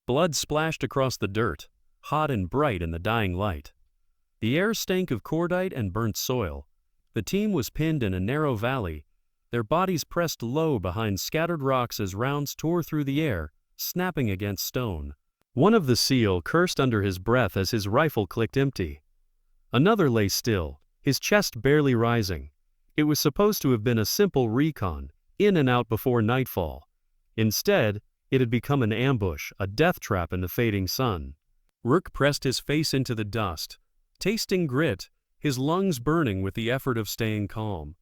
Blood splashed across the dirt, hot and bright in the dying light. The air stank of cordite and burnt soil. The team was pinned in a narrow valley, their bodies pressed low behind scattered rocks as rounds tore through the air, snapping against stone. One of the SEAL cursed under his breath as his rifle clicked empty. Another lay still, his chest barely rising. It was supposed to have been a simple recon, in and out before nightfall. Instead, it had become an ambush, a death trap in the fading sun. Rourke pressed his face into the dust, tasting grit, his lungs burning with the effort of staying calm.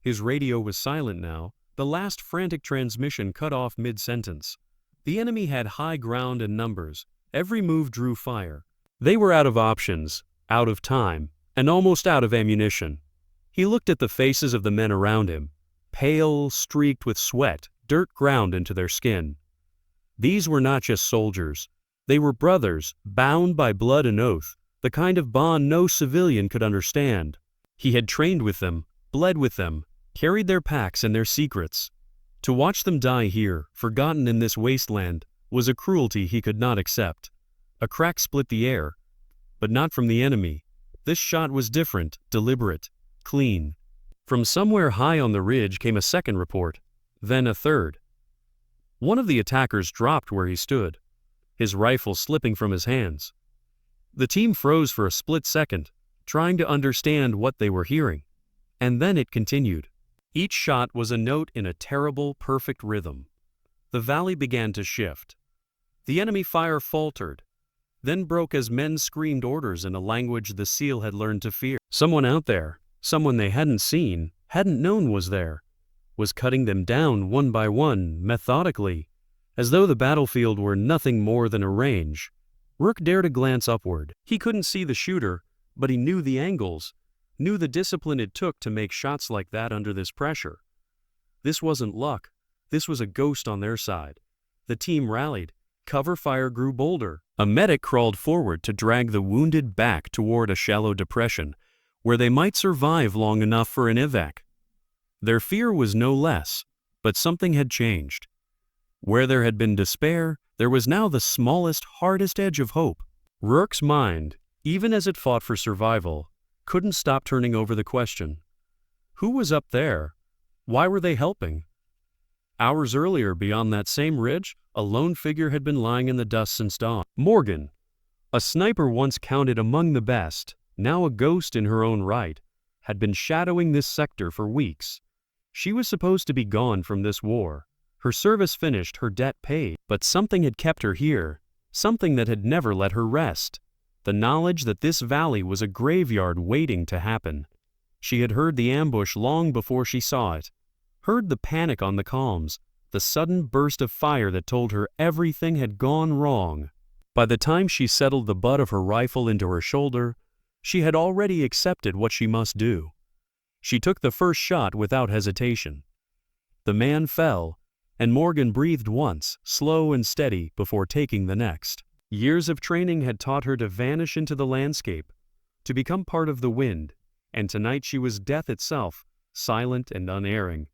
His radio was silent now, the last frantic transmission cut off mid-sentence. The enemy had high ground and numbers. Every move drew fire. They were out of options, out of time, and almost out of ammunition. He looked at the faces of the men around him, pale, streaked with sweat, dirt ground into their skin. These were not just soldiers. They were brothers, bound by blood and oath, the kind of bond no civilian could understand. He had trained with them, bled with them, carried their packs and their secrets. To watch them die here, forgotten in this wasteland, was a cruelty he could not accept. A crack split the air, but not from the enemy. This shot was different, deliberate, clean. From somewhere high on the ridge came a second report, then a third. One of the attackers dropped where he stood, his rifle slipping from his hands. The team froze for a split second, trying to understand what they were hearing. And then it continued. Each shot was a note in a terrible, perfect rhythm. The valley began to shift. The enemy fire faltered, then broke as men screamed orders in a language the SEAL had learned to fear. Someone out there, someone they hadn't seen, hadn't known was there, was cutting them down one by one, methodically, as though the battlefield were nothing more than a range. Rourke dared a glance upward. He couldn't see the shooter, but he knew the angles, knew the discipline it took to make shots like that under this pressure. This wasn't luck. This was a ghost on their side. The team rallied. Cover fire grew bolder. A medic crawled forward to drag the wounded back toward a shallow depression, where they might survive long enough for an evac. Their fear was no less, but something had changed. Where there had been despair, there was now the smallest, hardest edge of hope. Rourke's mind, even as it fought for survival, couldn't stop turning over the question. Who was up there? Why were they helping? Hours earlier, beyond that same ridge, a lone figure had been lying in the dust since dawn. Morgan, a sniper once counted among the best, now a ghost in her own right, had been shadowing this sector for weeks. She was supposed to be gone from this war. Her service finished, her debt paid, but something had kept her here, something that had never let her rest. The knowledge that this valley was a graveyard waiting to happen. She had heard the ambush long before she saw it, heard the panic on the comms, the sudden burst of fire that told her everything had gone wrong. By the time she settled the butt of her rifle into her shoulder, she had already accepted what she must do. She took the first shot without hesitation. The man fell, and Morgan breathed once, slow and steady, before taking the next. Years of training had taught her to vanish into the landscape, to become part of the wind, and tonight she was death itself, silent and unerring.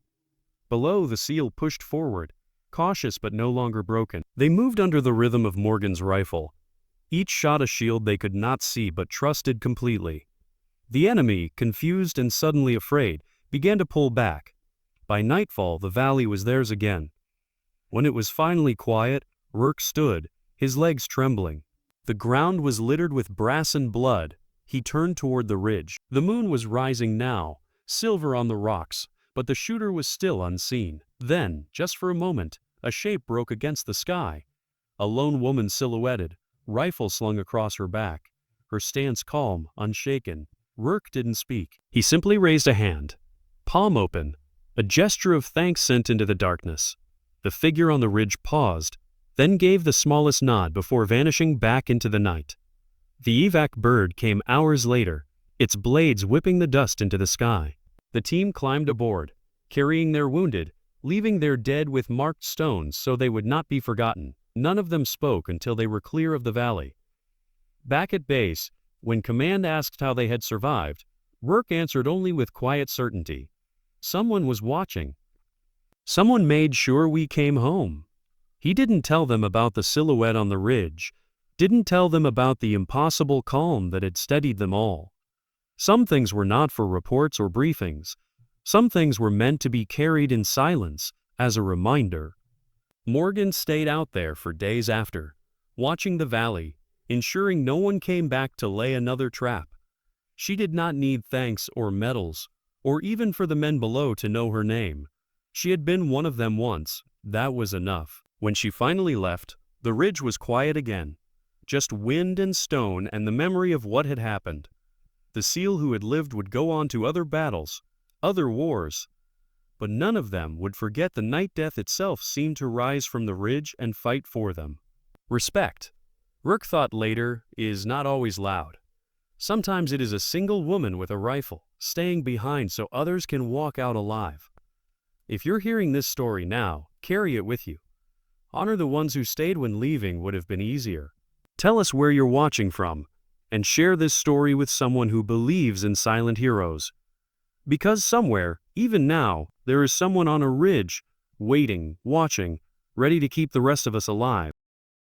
Below, the SEAL pushed forward, cautious but no longer broken. They moved under the rhythm of Morgan's rifle. Each shot a shield they could not see but trusted completely. The enemy, confused and suddenly afraid, began to pull back. By nightfall, the valley was theirs again. When it was finally quiet, Rourke stood, his legs trembling. The ground was littered with brass and blood. He turned toward the ridge. The moon was rising now, silver on the rocks, but the shooter was still unseen. Then, just for a moment, a shape broke against the sky. A lone woman silhouetted, rifle slung across her back, her stance calm, unshaken. Rourke didn't speak. He simply raised a hand, palm open, a gesture of thanks sent into the darkness. The figure on the ridge paused, then gave the smallest nod before vanishing back into the night. The evac bird came hours later, its blades whipping the dust into the sky. The team climbed aboard, carrying their wounded, leaving their dead with marked stones so they would not be forgotten. None of them spoke until they were clear of the valley. Back at base, when command asked how they had survived, Rourke answered only with quiet certainty. Someone was watching. Someone made sure we came home. He didn't tell them about the silhouette on the ridge, didn't tell them about the impossible calm that had steadied them all. Some things were not for reports or briefings. Some things were meant to be carried in silence as a reminder. Morgan stayed out there for days after, watching the valley, ensuring no one came back to lay another trap. She did not need thanks or medals, or even for the men below to know her name. She had been one of them once. That was enough. When she finally left, the ridge was quiet again. Just wind and stone and the memory of what had happened. The SEAL who had lived would go on to other battles, other wars. But none of them would forget the night death itself seemed to rise from the ridge and fight for them. Respect, Rook thought later, is not always loud. Sometimes it is a single woman with a rifle, staying behind so others can walk out alive. If you're hearing this story now, carry it with you. Honor the ones who stayed when leaving would have been easier. Tell us where you're watching from, and share this story with someone who believes in silent heroes. Because somewhere, even now, there is someone on a ridge, waiting, watching, ready to keep the rest of us alive.